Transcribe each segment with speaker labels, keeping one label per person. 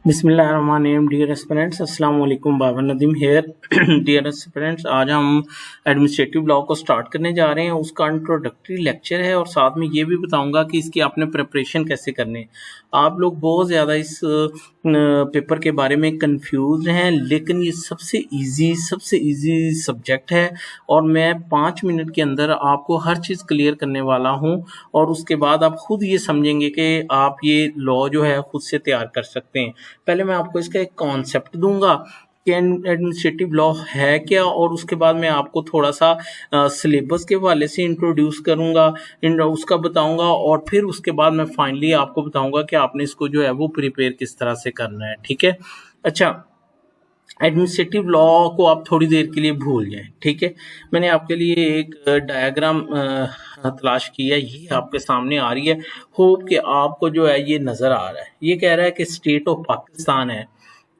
Speaker 1: बिस्मिल्लाहिर्रहमानिर्रहीम dear aspirants अस्सलाम वालेकुम Babar Nadeem here dear aspirants आज हम एडमिनिस्ट्रेटिव लॉ को स्टार्ट करने जा रहे हैं। उसका इंट्रोडक्टरी लेक्चर है और साथ में ये भी बताऊंगा कि इसकी आपने प्रिपरेशन कैसे करनी है। आप लोग बहुत ज़्यादा इस पेपर के बारे में कंफ्यूज हैं, लेकिन ये सबसे इजी सब्जेक्ट है और मैं 5 मिनट के अंदर आपको हर चीज़ क्लियर करने वाला हूँ और उसके बाद आप खुद ये समझेंगे कि आप ये लॉ जो है खुद से तैयार कर सकते हैं। पहले मैं आपको इसका एक कॉन्सेप्ट दूंगा कि एडमिनिस्ट्रेटिव लॉ है क्या, और उसके बाद मैं आपको थोड़ा सा सिलेबस के हवाले से इंट्रोड्यूस करूंगा, उसका बताऊंगा, और फिर उसके बाद मैं फाइनली आपको बताऊंगा कि आपने इसको जो है वो प्रिपेयर किस तरह से करना है। ठीक है, अच्छा, एडमिनिस्ट्रेटिव लॉ को आप थोड़ी देर के लिए भूल जाएं। ठीक है, मैंने आपके लिए एक डायग्राम तलाश किया, ये आपके सामने आ रही है। होप कि आपको जो है ये नज़र आ रहा है। ये कह रहा है कि स्टेट ऑफ पाकिस्तान है,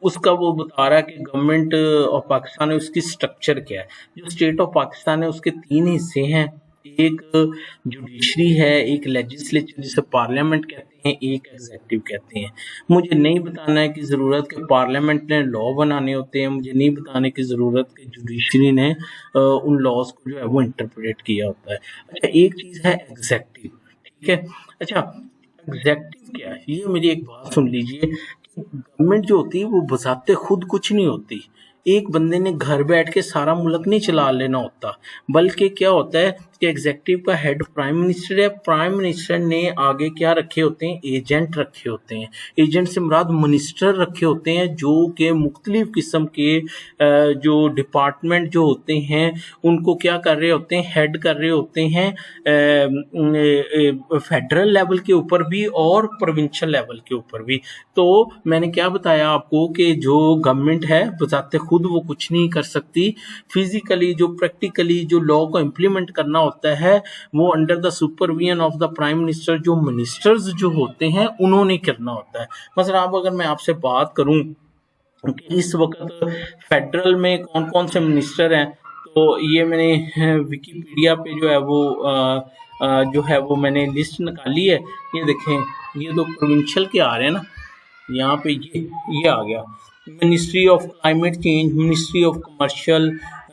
Speaker 1: उसका वो बता रहा है कि गवर्नमेंट ऑफ पाकिस्तान है, उसकी स्ट्रक्चर क्या है। जो स्टेट ऑफ पाकिस्तान है उसके 3 हिस्से हैं, एक जुडिशरी है, एक लेजिस्लेचर जिसे पार्लियामेंट कहते हैं, एक एग्जीक्यूटिव कहते हैं। मुझे नहीं बताना है कि ज़रूरत के पार्लियामेंट ने लॉ बनाने होते हैं, मुझे नहीं बताने की ज़रूरत कि जुडिशरी ने उन लॉज को जो है वो इंटरप्रेट किया होता है। अच्छा, एक चीज़ है एग्जीक्यूटिव। ठीक है, अच्छा, एग्जीक्यूटिव क्या है, ये मेरी एक बात सुन लीजिए। गवर्नमेंट जो होती है वो बजाते खुद कुछ नहीं होती। एक बंदे ने घर बैठ के सारा मुल्क नहीं चला लेना होता, बल्कि क्या होता है कि एग्जीक्यूटिव का हेड प्राइम मिनिस्टर है। प्राइम मिनिस्टर ने आगे क्या रखे होते हैं, एजेंट रखे होते हैं। एजेंट से मुराद मिनिस्टर रखे होते हैं, जो कि मुख्तलिफ किस्म के जो डिपार्टमेंट जो होते हैं उनको क्या कर रहे होते हैं, हेड कर रहे होते हैं, फेडरल लेवल के ऊपर भी और प्रोविंशियल लेवल के ऊपर भी। तो मैंने क्या बताया आपको कि जो गवर्नमेंट है बजाते खुद वो कुछ नहीं कर सकती। फिजिकली जो प्रैक्टिकली जो लॉ को इम्प्लीमेंट करना होता है वो under the supervision of the prime minister, जो मिनिस्टर्स जो होते हैं उन्होंने करना होता है। मतलब अब अगर मैं आपसे बात करूं कि इस वक्त फेडरल में कौन कौन से मिनिस्टर हैं, तो ये मैंने विकिपीडिया पे जो है वो जो है वो मैंने लिस्ट निकाली है। ये देखें, ये दो प्रोविंशियल के आ रहे हैं ना, यहाँ पे ये आ गया, ministry of climate change, ministry of commercial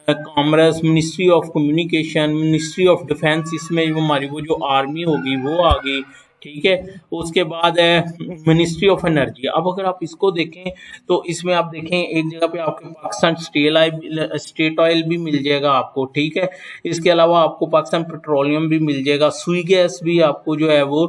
Speaker 1: commerce, ministry of communication, ministry of defence, इसमें हमारी वो जो आर्मी होगी वो आ गई। ठीक है, उसके बाद है मिनिस्ट्री ऑफ एनर्जी। अब अगर आप इसको देखें तो इसमें आप देखें एक जगह पे आपके पाकिस्तान स्टेट ऑयल भी मिल जाएगा आपको। ठीक है, इसके अलावा आपको पाकिस्तान पेट्रोलियम भी मिल जाएगा, सुई गैस भी आपको जो है वो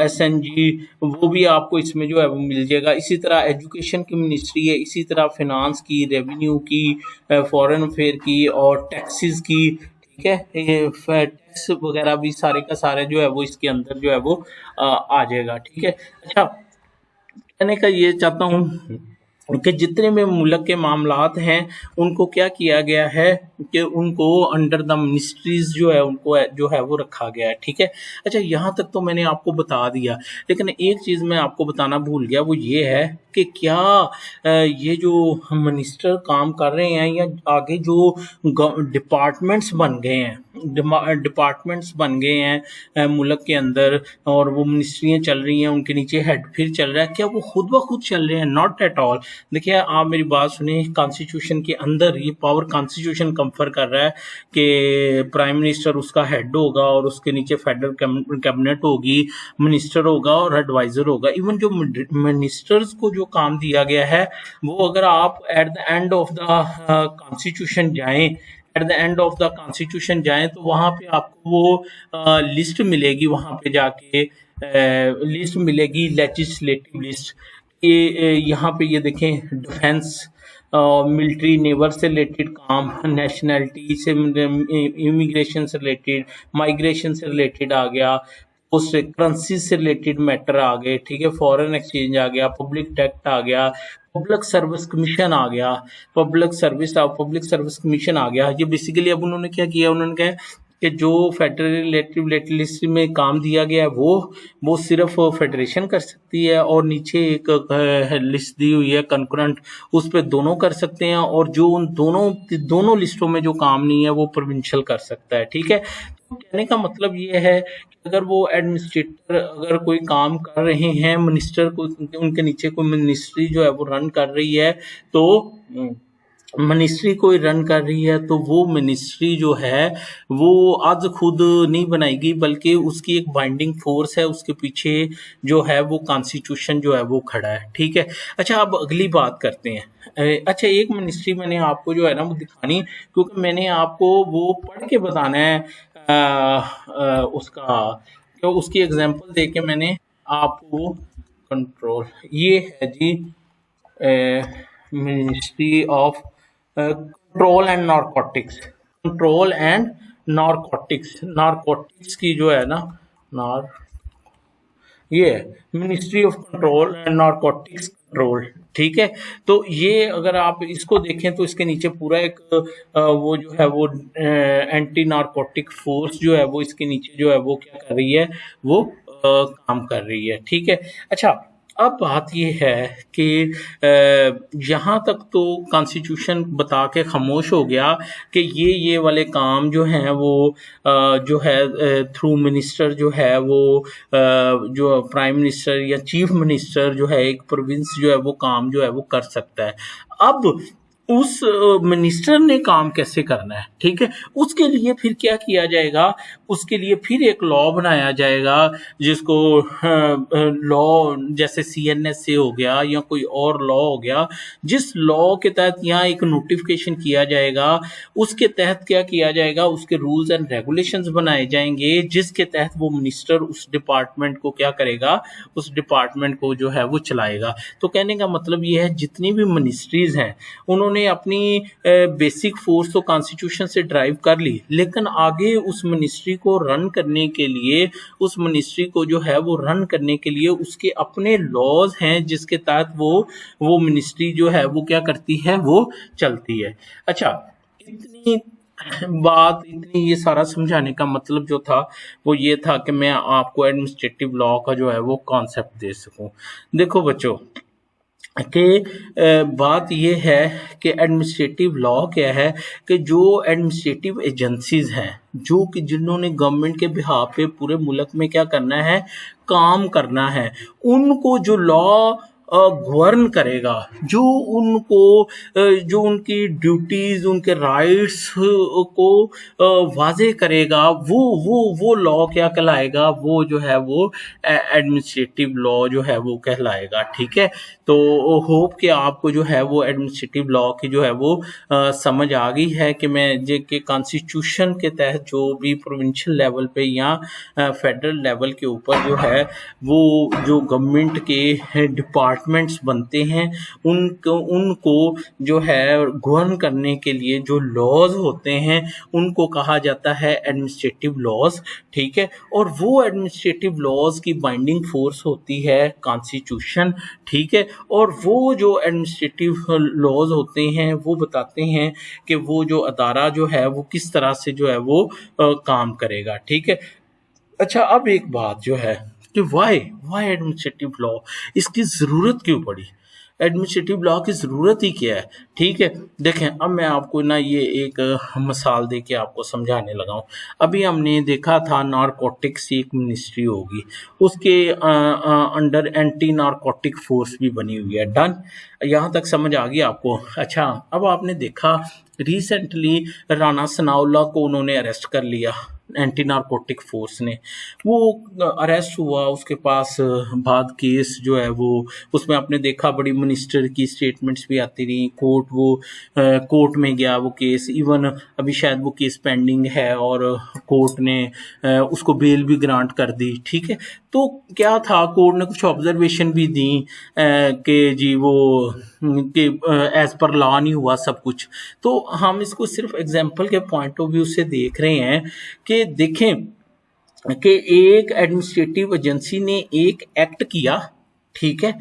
Speaker 1: SNG वो भी आपको इसमें जो है वो मिल जाएगा। इसी तरह एजुकेशन की मिनिस्ट्री है, इसी तरह फिनांस की, रेवेन्यू की, फॉरेन अफेयर की और टैक्सेस की। ठीक है, ये टैक्स वगैरह भी सारे का सारे जो है वो इसके अंदर जो है वो आ जाएगा। ठीक है, अच्छा, कहने का ये चाहता हूँ कि जितने भी मुल्क के मामलात हैं उनको क्या किया गया है कि उनको अंडर द मिनिस्ट्रीज जो है उनको जो है वो रखा गया है। ठीक है, अच्छा, यहाँ तक तो मैंने आपको बता दिया, लेकिन एक चीज़ मैं आपको बताना भूल गया, वो ये है कि क्या ये जो मिनिस्टर काम कर रहे हैं या आगे जो डिपार्टमेंट्स बन गए हैं, डिपार्टमेंट्स बन गए हैं मुल्क के अंदर, और वो मिनिस्ट्रियाँ चल रही हैं, उनके नीचे हेड फिर चल रहा है, क्या वो खुद ब खुद चल रहे हैं? Not at all. देखिए, आप मेरी बात सुनिए, कॉन्स्टिट्यूशन के अंदर ये पावर कॉन्स्टिट्यूशन कंफर कर रहा है कि प्राइम मिनिस्टर उसका हेड होगा और उसके नीचे फेडरल कैबिनेट होगी, मिनिस्टर होगा और एडवाइजर होगा। इवन जो मिनिस्टर्स को जो काम दिया गया है वो अगर आप at the end of the constitution जाएं, at the end of the constitution जाएं तो वहाँ पे आपको वो लिस्ट मिलेगी, वहाँ पे जाके लिस्ट मिलेगी, लेजिस्लेटिव लिस्ट। ये यहाँ पे ये देखें, डिफेंस, मिलिट्री, नेवल से रिलेटेड काम, नेशनैलिटी से, इमिग्रेशन से रिलेटेड, माइग्रेशन से रिलेटेड आ गया, पोस्ट करेंसी से रिलेटेड मैटर आ गए। ठीक है, फॉरेन एक्सचेंज आ गया, पब्लिक टैक्स आ गया, पब्लिक सर्विस कमीशन आ गया, पब्लिक सर्विस कमीशन आ गया। ये बेसिकली अब उन्होंने क्या किया, उन्होंने कहा कि जो फेडरल लिस्ट में काम दिया गया है वो सिर्फ फेडरेशन कर सकती है, और नीचे एक लिस्ट दी हुई है कंकरेंट, उस पर दोनों कर सकते हैं, और जो उन दोनों लिस्टों में जो काम नहीं है वो प्रोविंशियल कर सकता है। ठीक है, कहने का मतलब ये है कि अगर वो एडमिनिस्ट्रेटर अगर कोई काम कर रहे हैं, मिनिस्टर को उनके नीचे कोई मिनिस्ट्री जो है वो रन कर रही है, तो मिनिस्ट्री कोई रन कर रही है, तो वो मिनिस्ट्री जो है वो आज खुद नहीं बनाएगी, बल्कि उसकी एक बाइंडिंग फोर्स है, उसके पीछे जो है वो कॉन्स्टिट्यूशन जो है वो खड़ा है। ठीक है। अच्छा, अब अगली बात करते हैं। अच्छा, एक मिनिस्ट्री मैंने आपको जो है ना वो दिखानी, क्योंकि मैंने आपको वो पढ़ के बताना है उसका, तो उसकी एग्जांपल देके मैंने आपको कंट्रोल, ये है जी ministry of control and narcotics. Control and narcotics, narcotics की जो है ना, नार ये है ministry of control and narcotics control. ठीक है। तो ये अगर आप इसको देखें तो इसके नीचे पूरा एक वो जो है वो एंटी नारकोटिक फोर्स जो है वो इसके नीचे जो है वो क्या कर रही है, वो काम कर रही है। ठीक है। अच्छा, अब बात ये है कि यहाँ तक तो कॉन्स्टिट्यूशन बता के खामोश हो गया कि ये वाले काम जो हैं वो जो है थ्रू मिनिस्टर जो है वो जो प्राइम मिनिस्टर या चीफ मिनिस्टर जो है एक प्रोविंस जो है वो काम जो है वो कर सकता है। अब उस मिनिस्टर ने काम कैसे करना है, ठीक है, उसके लिए फिर क्या किया जाएगा, उसके लिए फिर एक लॉ बनाया जाएगा, जिसको लॉ जैसे सीएनएस हो गया या कोई और लॉ हो गया, जिस लॉ के तहत यहाँ एक नोटिफिकेशन किया जाएगा, उसके तहत क्या किया जाएगा, उसके रूल्स एंड रेगुलेशंस बनाए जाएंगे, जिसके तहत वो मिनिस्टर उस डिपार्टमेंट को क्या करेगा, उस डिपार्टमेंट को जो है वो चलाएगा। तो कहने का मतलब ये है, जितनी भी मिनिस्ट्रीज हैं उन्होंने अपनी बेसिक फोर्स तो कॉन्स्टिट्यूशन से ड्राइव कर ली, लेकिन आगे उस मिनिस्ट्री को रन करने के लिए, उस मिनिस्ट्री को जो है वो रन करने के लिए उसके अपने लॉज हैं, जिसके तहत वो मिनिस्ट्री जो है वो क्या करती है, वो चलती है। अच्छा, इतनी ये सारा समझाने का मतलब जो था वो ये था कि मैं आपको एडमिनिस्ट्रेटिव लॉ का जो है वो कॉन्सेप्ट दे सकूं। देखो बच्चों कि बात ये है कि एडमिनिस्ट्रेटिव लॉ क्या है, कि जो एडमिनिस्ट्रेटिव एजेंसीज हैं, जो कि जिन्होंने गवर्नमेंट के बिहाफ पे पूरे मुल्क में क्या करना है, काम करना है, उनको जो लॉ गवर्न करेगा, जो उनको जो उनकी ड्यूटीज, उनके राइट्स को वाजे करेगा, वो लॉ क्या कहलाएगा, वो जो है वो एडमिनिस्ट्रेटिव लॉ जो है वो कहलाएगा। ठीक है। तो होप कि आपको जो है वो एडमिनिस्ट्रेटिव लॉ की जो है वो समझ आ गई है कि मैं जे के कॉन्स्टिट्यूशन के तहत जो भी प्रोविंशियल लेवल पे या फेडरल लेवल के ऊपर जो है वो जो गवर्नमेंट के डिपार्टमेंट्स बनते हैं, उनको जो है गवर्न करने के लिए जो लॉज होते हैं उनको कहा जाता है एडमिनिस्ट्रेटिव लॉज। ठीक है। और वो एडमिनिस्ट्रेटिव लॉज की बाइंडिंग फोर्स होती है कॉन्स्टिट्यूशन। ठीक है। और वो जो एडमिनिस्ट्रेटिव लॉज होते हैं वो बताते हैं कि वो जो अदारा जो है वो किस तरह से जो है वो काम करेगा। ठीक है। अच्छा, अब एक बात जो है कि वाई एडमिनिस्ट्रेटिव लॉ, इसकी ज़रूरत क्यों पड़ी, एडमिनिस्ट्रेटिव लॉ की ज़रूरत ही क्या है। ठीक है। देखें, अब मैं आपको ना ये एक मिसाल दे के आपको समझाने लगा हूँ। अभी हमने देखा था नारकोटिक्स एक मिनिस्ट्री होगी, उसके अंडर एंटी नारकोटिक फोर्स भी बनी हुई है। डन, यहाँ तक समझ आ गई आपको। अच्छा, अब आपने देखा रिसेंटली राणा सनाउल्लाह को उन्होंने अरेस्ट कर लिया, एंटी नारकोटिक फोर्स ने, वो अरेस्ट हुआ, उसके पास बाद केस जो है वो, उसमें आपने देखा बड़ी मिनिस्टर की स्टेटमेंट्स भी आती रही, कोर्ट में गया वो केस, इवन अभी शायद वो केस पेंडिंग है और कोर्ट ने उसको बेल भी ग्रांट कर दी। ठीक है। तो क्या था, कोर्ट ने कुछ ऑब्जर्वेशन भी दी कि जी वो कि एज पर लॉ नहीं हुआ सब कुछ। तो हम इसको सिर्फ एग्जाम्पल के पॉइंट ऑफ व्यू से देख रहे हैं कि देखें कि एक एडमिनिस्ट्रेटिव एजेंसी ने एक एक्ट किया, ठीक है,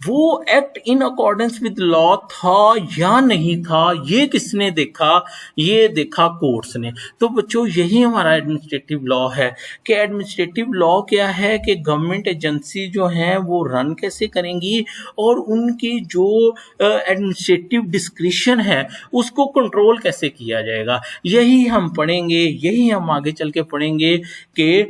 Speaker 1: वो act in accordance with law था या नहीं था, ये किसने देखा? ये देखा कोर्ट्स ने। तो बच्चों यही हमारा एडमिनिस्ट्रेटिव लॉ है कि एडमिनिस्ट्रेटिव लॉ क्या है कि गवर्नमेंट एजेंसी जो हैं वो रन कैसे करेंगी और उनकी जो एडमिनिस्ट्रेटिव डिस्क्रिशन है उसको कंट्रोल कैसे किया जाएगा। यही हम पढ़ेंगे, यही हम आगे चल के पढ़ेंगे कि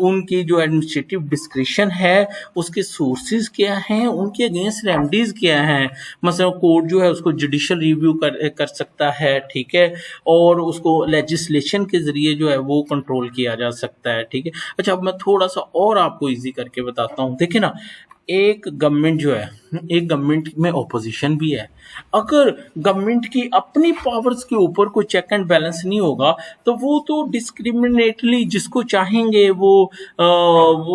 Speaker 1: उनकी जो एडमिनिस्ट्रेटिव डिस्क्रिशन है उसके सोर्सेज क्या हैं, उनके अगेंस्ट रेमेडीज क्या हैं। मतलब कोर्ट जो है उसको जुडिशियल रिव्यू कर सकता है, ठीक है, और उसको लेजिस्लेशन के जरिए जो है वो कंट्रोल किया जा सकता है, ठीक है। अच्छा, अब मैं थोड़ा सा और आपको इजी करके बताता हूँ। देखिए ना, एक गवर्नमेंट जो है, एक गवर्नमेंट में ओपोजिशन भी है। अगर गवर्नमेंट की अपनी पावर्स के ऊपर कोई चेक एंड बैलेंस नहीं होगा तो वो तो डिस्क्रिमिनेटली जिसको चाहेंगे वो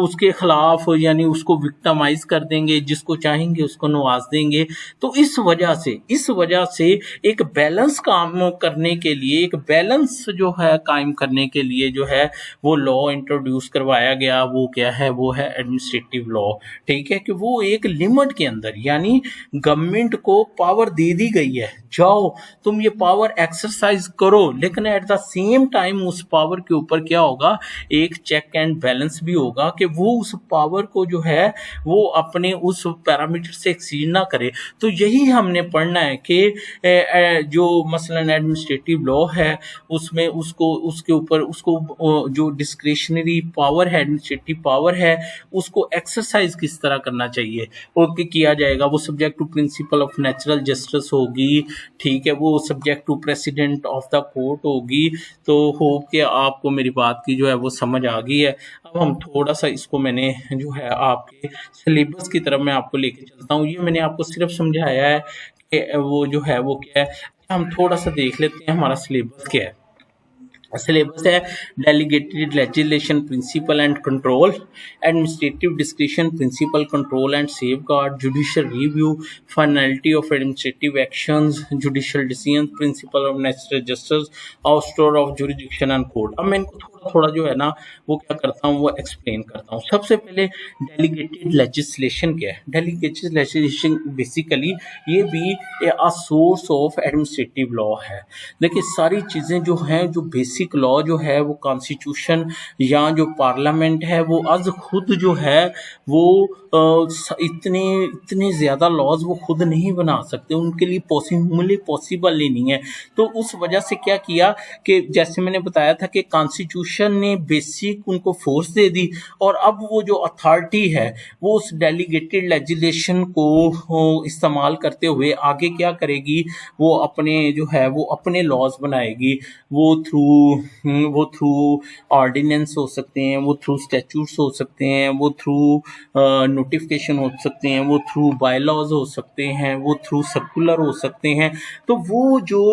Speaker 1: उसके खिलाफ यानी उसको विक्टिमाइज कर देंगे, जिसको चाहेंगे उसको नवाज देंगे। तो इस वजह से एक बैलेंस काम करने के लिए, एक बैलेंस जो है कायम करने के लिए जो है वो लॉ इंट्रोड्यूस करवाया गया। वो क्या है? वो है एडमिनिस्ट्रेटिव लॉ, ठीक है, कि वो एक लिमिट के अंदर, यानी गवर्नमेंट को पावर दे दी गई है, जाओ तुम ये पावर एक्सरसाइज करो, लेकिन एट द सेम टाइम उस पावर के ऊपर क्या होगा? एक चेक एंड बैलेंस भी होगा कि वो उस पावर को जो है वो अपने उस पैरामीटर से एक्सीड ना करे। तो यही हमने पढ़ना है कि जो मसलन एडमिनिस्ट्रेटिव लॉ है उसमें उसको उसके ऊपर उसको जो डिस्क्रिशनरी पावर है, एडमिनिस्ट्रेटिव पावर है, उसको एक्सरसाइज किस तरह करना चाहिए और किया जाएगा। वो subject to principle of natural justice होगी, ठीक है, वो subject to president of the court होगी। तो होप कि आपको मेरी बात की जो है वो समझ आ गई है। अब हम थोड़ा सा इसको मैंने जो है आपके सिलेबस की तरफ मैं आपको लेके चलता हूँ। ये मैंने आपको सिर्फ समझाया है कि वो जो है वो क्या है। हम थोड़ा सा देख लेते हैं हमारा सिलेबस क्या है। सिलेबस है delegated legislation principle and control, administrative discretion principle control and safeguard, judicial review, finality of administrative actions, judicial decision, principle of natural justice, ouster of jurisdiction and court. अब मैं इनको थोड़ा थोड़ा जो है ना वो क्या करता हूँ वो एक्सप्लेन करता हूँ। सबसे पहले डेलीगेटेड लेजिस्लेशन क्या है? डेलीगेटेड लेजिस्लेशन बेसिकली ये भी a source of administrative law है। देखिए सारी चीज़ें जो हैं, जो बेसिक लॉ जो है वो कॉन्स्टिट्यूशन या जो पार्लियामेंट है वो आज खुद जो है वो इतने इतने ज़्यादा लॉज वो खुद नहीं बना सकते, उनके लिए पॉसिबल ही नहीं है। तो उस वजह से क्या किया कि जैसे मैंने बताया था कि कॉन्स्टिट्यूशन ने बेसिक उनको फोर्स दे दी और अब वो जो अथॉरिटी है वो उस डेलीगेटेड लेजिस्लेशन को इस्तेमाल करते हुए आगे क्या करेगी? वो अपने जो है वो अपने लॉज बनाएगी। वो थ्रू ऑर्डिनेंस हो सकते हैं, वो थ्रू स्टैट्यूट्स हो सकते हैं, वो थ्रू नोटिफिकेशन हो सकते हैं, वो थ्रू बायलॉज हो सकते हैं, वो थ्रू सर्कुलर हो सकते हैं। तो वो जो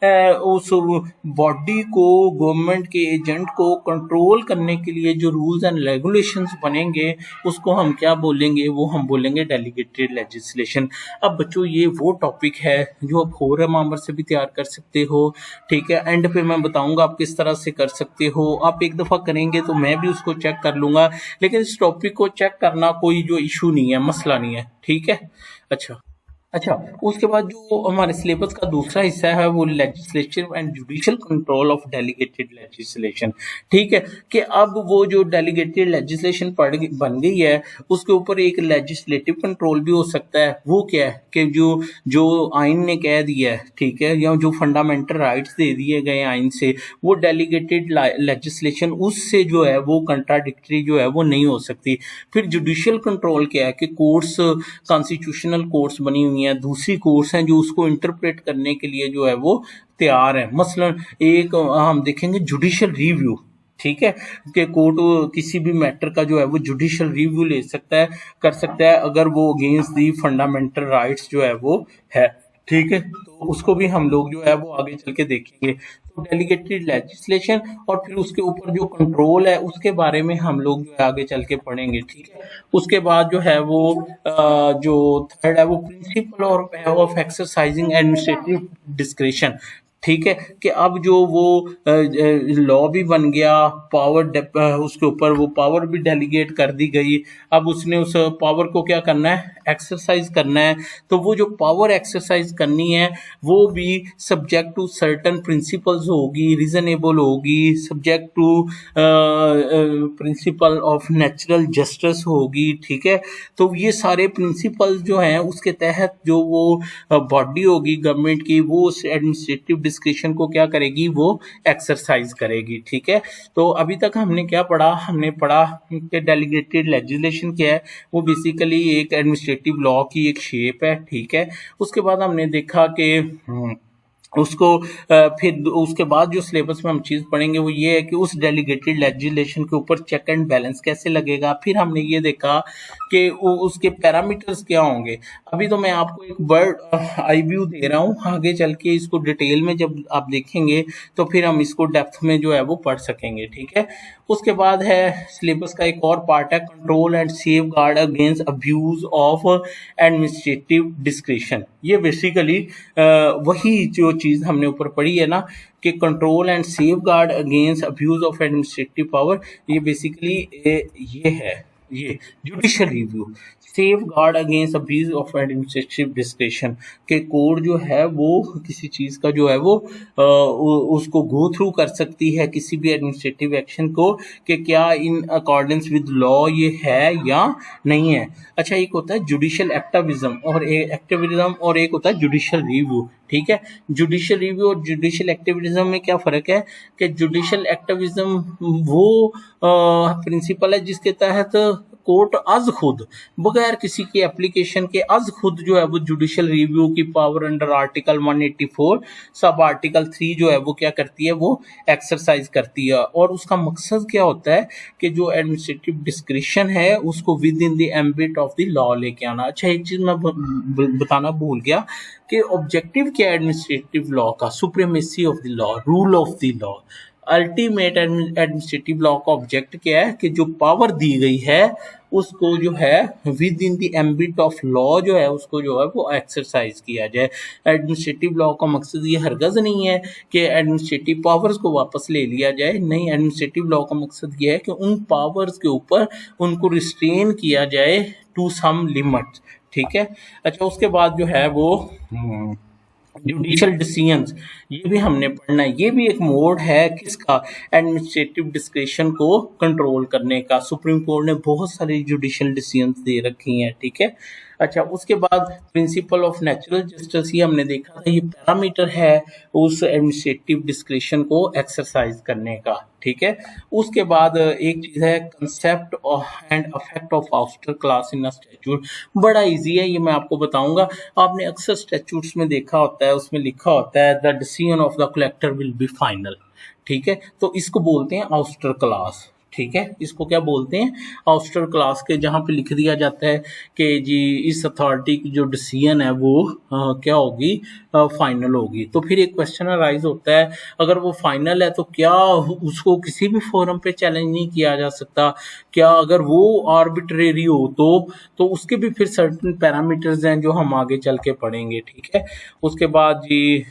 Speaker 1: उस बॉडी को, गवर्नमेंट के एजेंट को कंट्रोल करने के लिए जो रूल्स एंड रेगुलेशंस बनेंगे उसको हम क्या बोलेंगे? वो हम बोलेंगे डेलीगेटेड लेजिस्लेशन। अब बच्चों ये वो टॉपिक है जो आप होर मामर से भी तैयार कर सकते हो, ठीक है। एंड पे मैं बताऊंगा आप किस तरह से कर सकते हो। आप एक दफ़ा करेंगे तो मैं भी उसको चेक कर लूँगा, लेकिन इस टॉपिक को चेक करना कोई जो इशू नहीं है, मसला नहीं है, ठीक है। अच्छा, उसके बाद जो हमारे सिलेबस का दूसरा हिस्सा है वो legislative and judicial control of delegated legislation, ठीक है, कि अब वो जो डेलीगेटेड लेजिस्लेशन बन गई है उसके ऊपर एक लेजिस्लेटिव कंट्रोल भी हो सकता है। वो क्या है कि जो आइन ने कह दिया है, ठीक है, या जो फंडामेंटल राइट्स दे दिए गए आइन से, वो डेलीगेटेड लेजिस्लेशन उससे जो है वो कंट्राडिक्टरी जो है वो नहीं हो सकती। फिर जुडिशियल कंट्रोल क्या है कि कोर्ट्स, कॉन्स्टिट्यूशनल कोर्ट्स बनी हुई हैं, दूसरी कोर्ट्स हैं जो उसको इंटरप्रेट करने के लिए जो है वो तैयार है। मसलन एक हम देखेंगे जुडिशियल रिव्यू, ठीक है, कि कोर्ट किसी भी मैटर का जो है वो जुडिशियल रिव्यू ले सकता है, कर सकता है, अगर वो अगेंस्ट दी फंडामेंटल राइट्स जो है वो है, ठीक है। तो उसको भी हम लोग जो है वो आगे चल के देखेंगे। तो डेलीगेटेड लेजिस्लेशन और फिर उसके ऊपर जो कंट्रोल है उसके बारे में हम लोग जो है आगे चल के पढ़ेंगे, ठीक है। उसके बाद जो है वो जो थर्ड है वो principle of exercising administrative discretion, ठीक है, कि अब जो वो लॉ भी बन गया, उसके ऊपर वो पावर भी डेलीगेट कर दी गई। अब उसने उस पावर को क्या करना है, एक्सरसाइज करना है। तो वो जो पावर एक्सरसाइज करनी है वो भी सब्जेक्ट टू सर्टन प्रिंसिपल्स होगी, रीजनेबल होगी, subject to principle of natural justice होगी। ठीक है, तो ये सारे प्रिंसिपल्स जो हैं उसके तहत जो वो बॉडी होगी गवर्नमेंट की, वो उस एडमिनिस्ट्रेटिव डिस्क्रिप्शन को क्या करेगी, वो एक्सरसाइज करेगी। ठीक है, तो अभी तक हमने क्या पढ़ा, हमने पढ़ा कि डेलीगेटेड लेजिस्लेशन क्या है, वो बेसिकली एक एडमिनिस्ट्रेटिव लॉ की एक शेप है। ठीक है, उसके बाद हमने देखा कि उसको फिर उसके बाद जो सिलेबस में हम चीज़ पढ़ेंगे वो ये है कि उस डेलीगेटेड लेजिस्लेशन के ऊपर चेक एंड बैलेंस कैसे लगेगा। फिर हमने ये देखा कि उसके पैरामीटर्स क्या होंगे। अभी तो मैं आपको एक बर्ड आई व्यू दे रहा हूँ, आगे चल के इसको डिटेल में जब आप देखेंगे तो फिर हम इसको डेप्थ में जो है वो पढ़ सकेंगे। ठीक है, उसके बाद है सिलेबस का एक और पार्ट है control and safe guard against abuse of administrative description. ये बेसिकली वही जो चीज़ हमने ऊपर पढ़ी है ना कि control and safe guard against abuse of administrative power, ये बेसिकली ये है, ये judicial review, safe guard against abuse of administrative description के कोड जो है वो किसी चीज़ का जो है वो उसको गो थ्रू कर सकती है किसी भी एडमिनिस्ट्रेटिव एक्शन को कि क्या इन अकॉर्डेंस विद लॉ ये है या नहीं है। अच्छा, एक होता है जुडिशियल एक्टिविज्म और एक होता है जुडिशियल रिव्यू। ठीक है, जुडिशियल रिव्यू और जुडिशियल एक्टिविज्म में क्या फ़र्क है कि जुडिशियल एक्टिविज्म वो प्रिंसिपल है जिसके तहत कोर्ट अज खुद बगैर किसी की एप्लीकेशन के अज खुद जो है वो जुडिशियल रिव्यू की power under article 184 sub article 3 जो है वो क्या करती है, वो एक्सरसाइज करती है। और उसका मकसद क्या होता है कि जो एडमिनिस्ट्रेटिव डिस्क्रिप्शन है उसको with in the ambit of the law लेके आना। अच्छा, एक चीज़ मैं बताना भूल गया कि ऑब्जेक्टिव क्या है एडमिनिस्ट्रेटिव लॉ का, supremacy of the law, rule of the law. Ultimate administrative law का ऑब्जेक्ट क्या है कि जो पावर दी गई है उसको जो है with in the ambit of law जो है उसको जो है वो एक्सरसाइज किया जाए। एडमिनिस्ट्रेटिव लॉ का मकसद ये हरगज नहीं है कि एडमिनिस्ट्रेटिव पावर्स को वापस ले लिया जाए, नहीं, एडमिनिस्ट्रेटिव लॉ का मकसद ये है कि उन पावर्स के ऊपर उनको रिस्ट्रेन किया जाए टू सम लिमिट। ठीक है, अच्छा, उसके बाद जो है वो जुडिशियल डिसीजंस, ये भी हमने पढ़ना है। ये भी एक मोड है किसका, एडमिनिस्ट्रेटिव डिस्क्रिप्शन को कंट्रोल करने का। सुप्रीम कोर्ट ने बहुत सारी जुडिशियल डिसीजंस दे रखी हैं। ठीक है, अच्छा, उसके बाद प्रिंसिपल ऑफ नेचुरल जस्टिस, ये हमने देखा था, ये पैरामीटर है उस एडमिनिस्ट्रेटिव डिस्क्रिप्शन को एक्सरसाइज करने का। ठीक है, उसके बाद एक चीज़ है concept and affect of ouster clause in a statute. बड़ा इजी है, ये मैं आपको बताऊंगा। आपने अक्सर स्टैट्यूट्स में देखा होता है, उसमें लिखा होता है the decision of the collector will be final. ठीक है, तो इसको बोलते हैं आउस्टर क्लास। ठीक है, इसको क्या बोलते हैं, आउस्टर क्लास के, जहाँ पे लिख दिया जाता है कि जी इस अथॉरिटी की जो डिसीजन है वो क्या होगी, फाइनल होगी। तो फिर एक क्वेश्चन अराइज होता है, अगर वो फाइनल है तो क्या उसको किसी भी फोरम पे चैलेंज नहीं किया जा सकता? क्या अगर वो आर्बिट्रेरी हो तो उसके भी फिर सर्टेन पैरामीटर्स हैं जो हम आगे चल के पढ़ेंगे। ठीक है, उसके बाद जी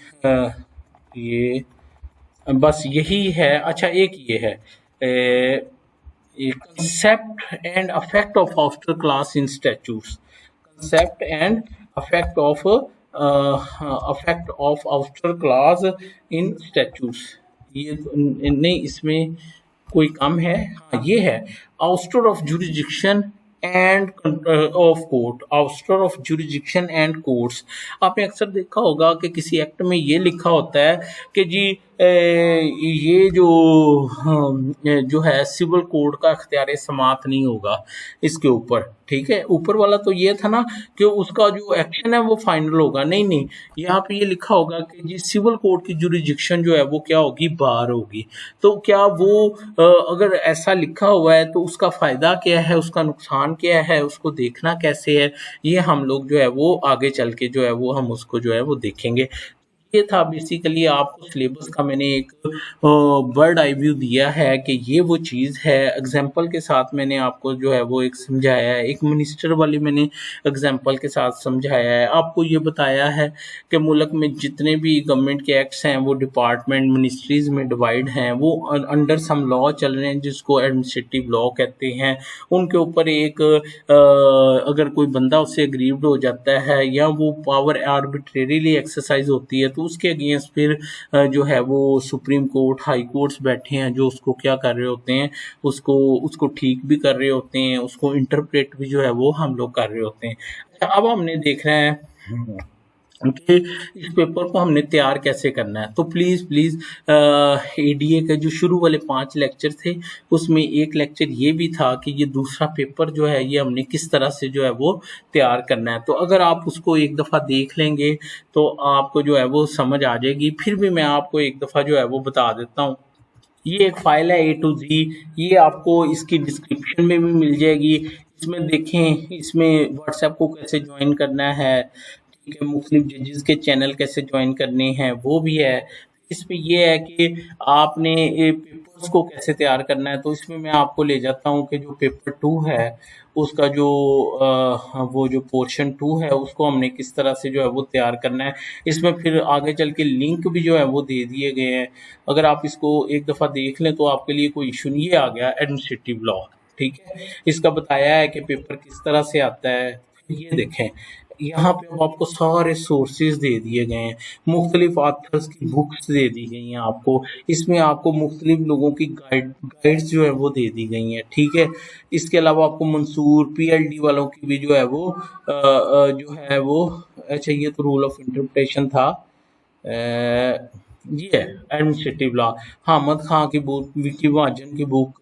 Speaker 1: ये बस यही है। अच्छा, एक ये है concept and effect of ouster class in statutes, concept and effect of ouster class in statutes। ये नहीं, इसमें कोई कम है, हाँ ये है ouster of jurisdiction and of court, ouster of jurisdiction and courts. आपने अक्सर देखा होगा कि किसी एक्ट में ये लिखा होता है कि जी ये जो है सिविल कोड का अख्तियार समात नहीं होगा इसके ऊपर। ठीक है, ऊपर वाला तो ये था ना कि उसका जो एक्शन है वो फाइनल होगा, नहीं नहीं, यहाँ पे ये लिखा होगा कि जी सिविल कोड की जुरिडिक्शन जो है वो क्या होगी, बार होगी। तो क्या वो अगर ऐसा लिखा हुआ है तो उसका फायदा क्या है, उसका नुकसान क्या है, उसको देखना कैसे है, ये हम लोग जो है वो आगे चल के जो है वो हम उसको जो है वो देखेंगे। ये था बेसिकली आपको सिलेबस का मैंने एक बर्ड आई व्यू दिया है कि ये वो चीज़ है। एग्जाम्पल के साथ मैंने आपको जो है वो एक समझाया है, एक मिनिस्टर वाली मैंने एग्जाम्पल के साथ समझाया है। आपको ये बताया है कि मुल्क में जितने भी गवर्नमेंट के एक्ट्स हैं वो डिपार्टमेंट मिनिस्ट्रीज में डिवाइड हैं, वो अंडर सम लॉ चल रहे हैं जिसको एडमिनिस्ट्रेटिव लॉ कहते हैं। उनके ऊपर एक अगर कोई बंदा उससे अग्रीव्ड हो जाता है या वो पावर आर्बिट्रेरीली एक्सरसाइज होती है तो उसके अगेंस्ट फिर जो है वो सुप्रीम कोर्ट, हाई कोर्ट्स बैठे हैं जो उसको क्या कर रहे होते हैं, उसको उसको ठीक भी कर रहे होते हैं, उसको इंटरप्रेट भी जो है वो हम लोग कर रहे होते हैं। अच्छा, अब हमने देखना है कि इस पेपर को हमने तैयार कैसे करना है। तो प्लीज़ प्लीज़ एडीए के जो शुरू वाले 5 लेक्चर थे उसमें एक लेक्चर ये भी था कि ये दूसरा पेपर जो है ये हमने किस तरह से जो है वो तैयार करना है। तो अगर आप उसको एक दफ़ा देख लेंगे तो आपको जो है वो समझ आ जाएगी। फिर भी मैं आपको एक दफ़ा जो है वो बता देता हूँ। ये एक फाइल है A to Z, ये आपको इसकी डिस्क्रिप्शन में भी मिल जाएगी। इसमें देखें, इसमें व्हाट्सएप को कैसे ज्वाइन करना है, ठीक है, मुख्तलिफ जजेस के चैनल कैसे ज्वाइन करने हैं वो भी है। इसमें ये है कि आपने ये पेपर्स को कैसे तैयार करना है। तो इसमें मैं आपको ले जाता हूँ कि जो पेपर 2 है उसका जो वो जो पोर्शन 2 है उसको हमने किस तरह से जो है वो तैयार करना है। इसमें फिर आगे चल के लिंक भी जो है वो दे दिए गए हैं। अगर आप इसको एक दफ़ा देख लें तो आपके लिए कोई इशू नहीं। ये आ गया एडमिनिस्ट्रेटिव लॉ, ठीक है। इसका बताया है कि पेपर किस तरह से आता है। ये देखें, यहाँ पे अब आपको सारे सोर्सेज दे दिए गए हैं, मुख्तलिफ ऑथर्स की बुक्स दे दी गई हैं आपको। इसमें आपको मुख्तलिफ लोगों की गाइड्स जो है वो दे दी गई हैं, ठीक है। इसके अलावा आपको मंसूर पीएलडी वालों की भी जो है वो जो है वो, अच्छा ये तो रूल ऑफ इंटरप्रिटेशन था, ये है एडमिनिस्ट्रेटिव लॉ। हामिद खां की बुक, विकी महाजन की बुक,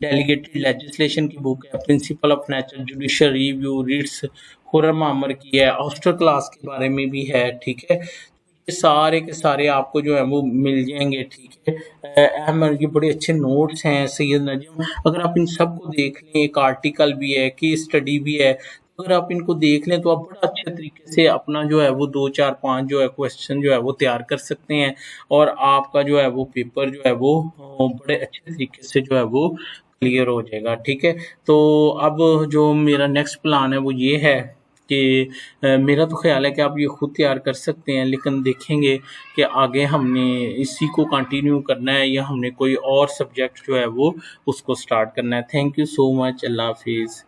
Speaker 1: डेलीगेटेड लेजिस्लेशन की बुक है, principal of natural judicial review, reads Khurram आमर की है, ऑस्टर क्लास के बारे में भी है, ठीक है। ये सारे के सारे आपको जो है वो मिल जाएंगे, ठीक है। अहमद के बड़े अच्छे नोट्स हैं, सैयद नजम, अगर आप इन सब को देख लें, एक आर्टिकल भी है, केस स्टडी भी है, अगर आप इनको देख लें तो आप बड़ा अच्छे तरीके से अपना जो है वो 2 4 5 जो है क्वेश्चन जो है वो तैयार कर सकते हैं और आपका जो है वो पेपर जो है वो बड़े अच्छे तरीके से जो है वो क्लियर हो जाएगा, ठीक है। तो अब जो मेरा नेक्स्ट प्लान है वो ये है कि मेरा तो ख्याल है कि आप ये खुद तैयार कर सकते हैं, लेकिन देखेंगे कि आगे हमने इसी को कंटिन्यू करना है या हमने कोई और सब्जेक्ट जो है वो उसको स्टार्ट करना है। Thank you so much. अल्लाह हाफिज़।